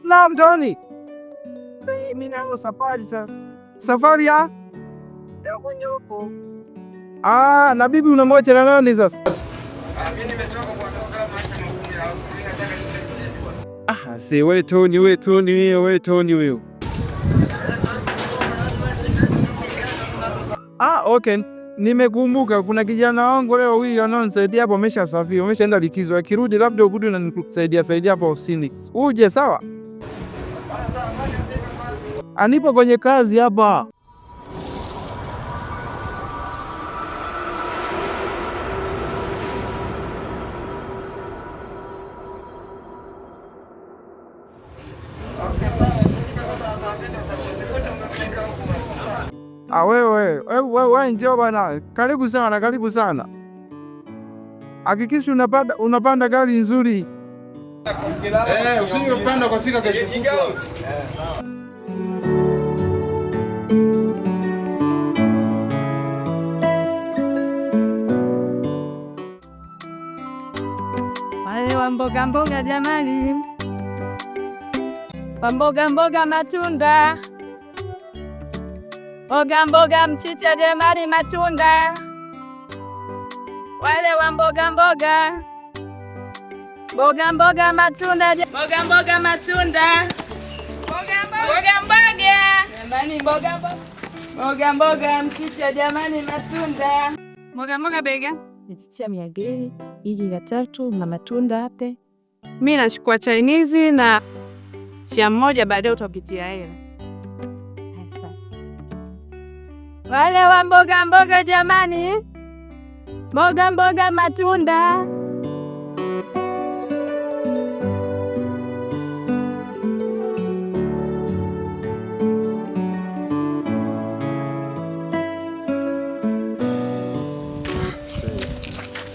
Naam Tony. Mimi nao safari ya kwenye huko. Na bibi unamwacha na nani sasa? Mimi nimetoka kuondoka maisha si wewe Tony, wewe. Okay. Nimekumbuka kuna kijana wangu leo wawili wanaonisaidia hapo, ameshasafiri, ameshaenda likizo. Akirudi labda ukuje na nikusaidia hapo ofisini. Uje sawa? Anipo kwenye kazi hapa. Wewe njoo bana. Karibu sana. Hakikisha unapanda gari nzuri. Usije kupanda kwa fika kesho. Wale wa mboga jamani. Wa mboga matunda. Mboga mchicha jamani, matunda. Wale wa mboga matunda. Mboga jamani, mboga mchicha jamani, matunda. Mboga bega mchicha 200 ili ya 3 na matunda hape. Mimi nachukua Chinese na chia moja, baadaye utapitia hela. Wale wa mboga jamani, mboga matunda.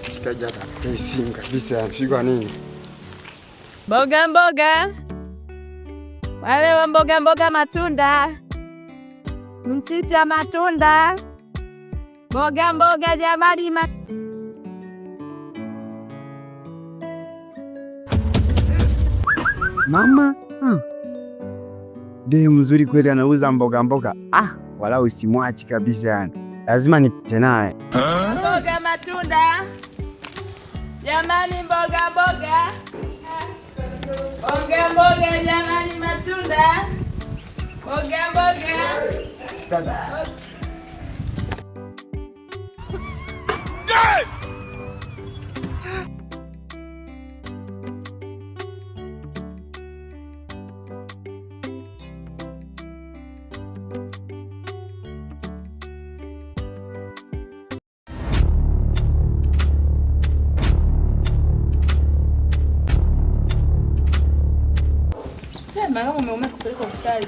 Mshikaji hata pesi kabisa, anapigwa nini? Mboga. Wale wa mboga matunda. Mchicha matunda. Mboga jamani, Mama, ndiye mzuri kweli, anauza mboga. Wala usimwachi kabisa yani. Lazima nipite naye. Mboga matunda. Jamani, mboga. Mboga jamani, matunda. Mboga. Sema kama umeumia kupeleka hospitali.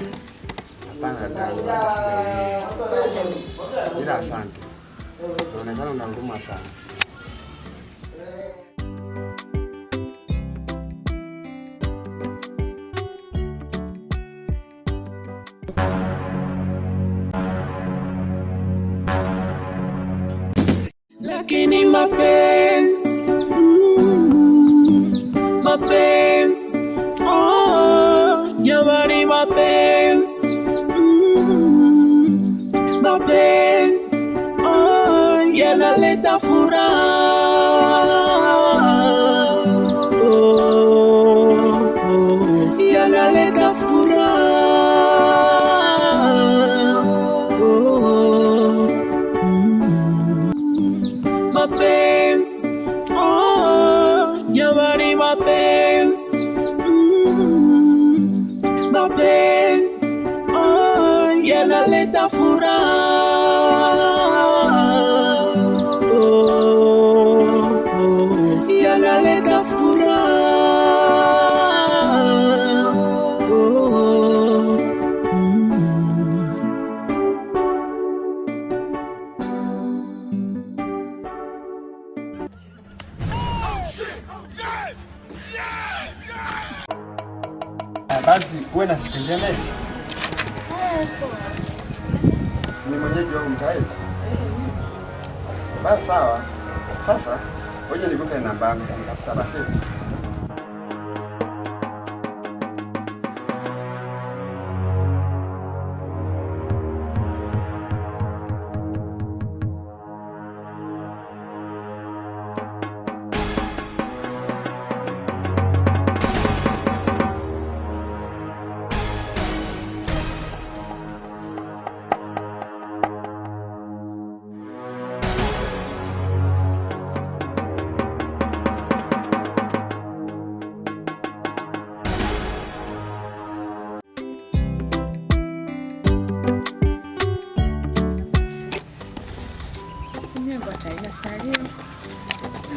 Ila asante. Unaonekana una huruma sana. Lakini mapenzi jamani, mapenzi yanaleta furaha, yanaleta furaha, mapenzi jamani, mapenzi yanaleta furaha, yanaleta furaha. Basi uwe na siku njema eti. Ni mwenyeji wangu mtaiti. Basi sawa. Sasa ngoja nikupe namba yangu. Basi.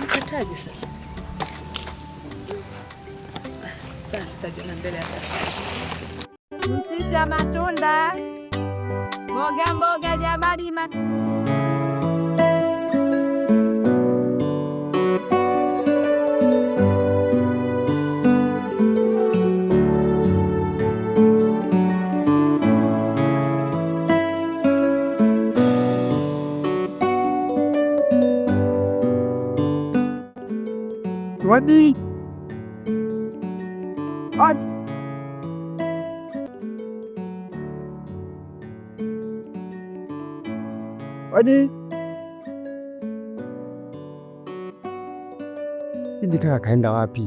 Mkataji sasa. Basi tajiona mbele ya sasa. Mchicha matunda. Mboga mboga jamani Wadi. Wadi. Hindi kaka kaenda wapi?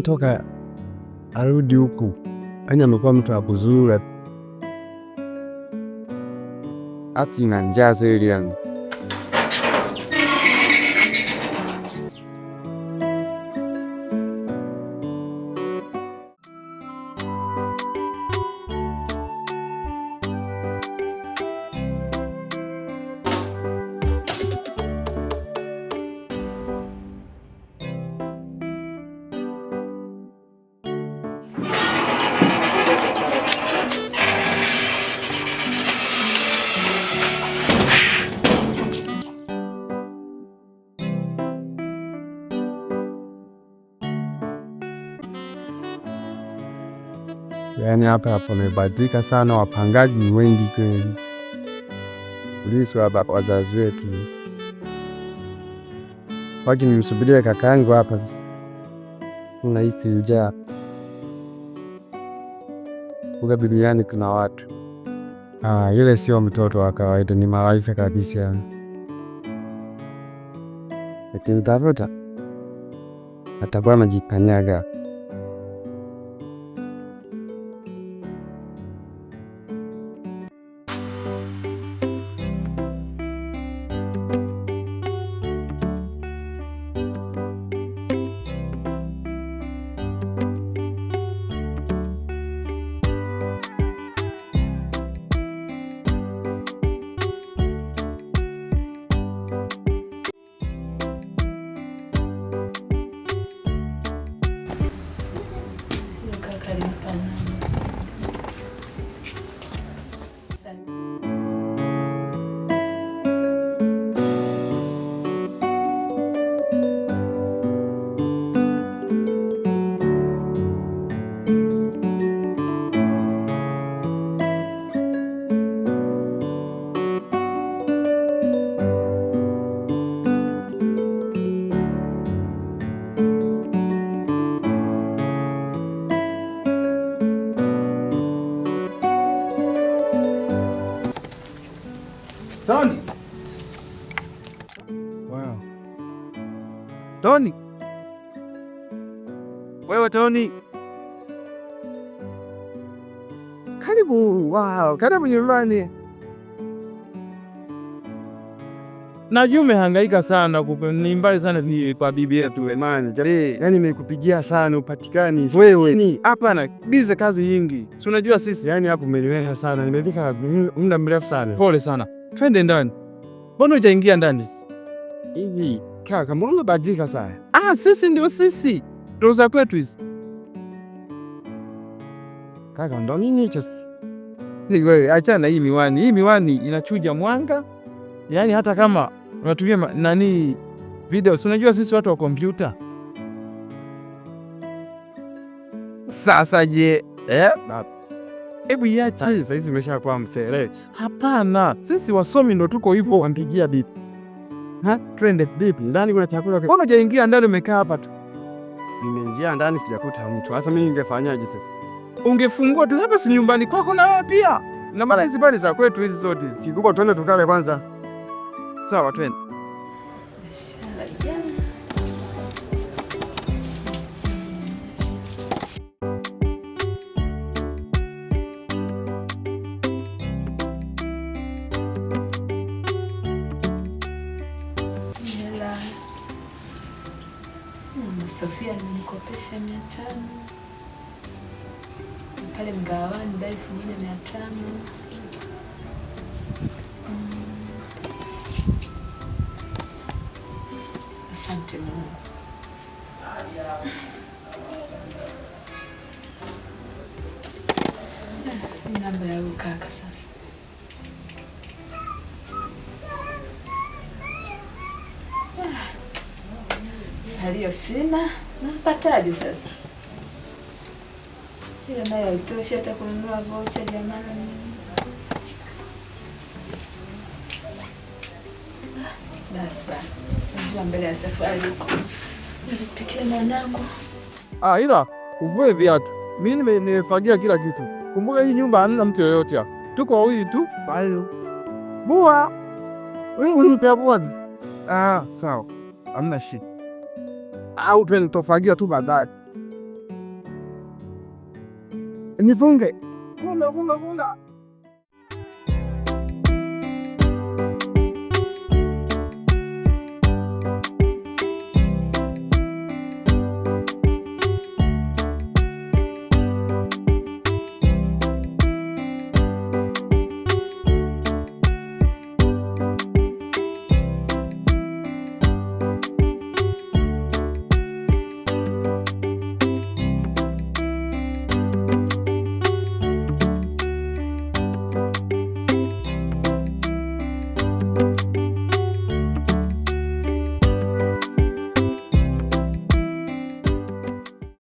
Toka arudi huku. Yaani amekuwa mtu wa kuzura. Ati na njaa zaidi yangu. Yaani hapa pamebadilika sana, wapangaji ni wengi kweli. Polisi wa wazazi wetu. Waje nimsubirie kakaangu hapa sasa. Unahisi njaa. Kule duniani kuna watu. Yule sio mtoto wa kawaida, ni malaika kabisa. Lakini tafuta atakuwa anajikanyaga. Tony. Wow. Tony. Wewe Tony. Karibu. Wow, karibu nyumbani. Najua umehangaika sana, ni mbali sana kwa bibi yetu Emani. Yaani nimekupigia sana upatikani. Wewe hapana, bize kazi nyingi. Si unajua sisi, yaani hapo umeniweka sana. Nimefika muda mrefu sana. Pole sana. Twende ndani. Mbona hujaingia ndani? Hivi kaka, mbona unabadilika sana? Sisi ndio sisi. Ndio za kwetu hizi. Kaka, ndo nini hicho? Wewe achana hii miwani. Hii miwani inachuja mwanga. Yaani hata kama unatumia video, si unajua sisi watu wa kompyuta. Sasa je, hebu iacha sasa, hizi zimeshakuwa msereti. Hapana, sisi wasomi ndo tuko hivyo. Wampigia bibi. Twende. Vipi? Ndani kuna chakula? Mbona hujaingia ndani, umekaa hapa tu? Nimeingia ndani sijakuta mtu. Sasa mimi ningefanyaje sasa? Ungefungua tu hapa, si nyumbani kwako na wewe pia. Na maana hizi bali za kwetu hizi zote. Sikubwa, twende tukale kwanza. Sawa, twende. Sofia nilikopesha 500 pale mgawani, dai 1500. Asante Mungu. Ni namba ya kaka sasa. Salio sina, nampataje sasa? Ile nayo haitoshi hata kununua vocha jamani. Basi bana, najua mbele ya safari huko nipikie mwanangu. Ila uvue viatu, mimi nimefagia kila kitu. Kumbuka hii nyumba hamna mtu yoyote hapa, tuko wawili tu. Bua wewe unipe bua. Sawa, hamna shida. Au twende tofagia tu baadaye. Nifunge. Funga.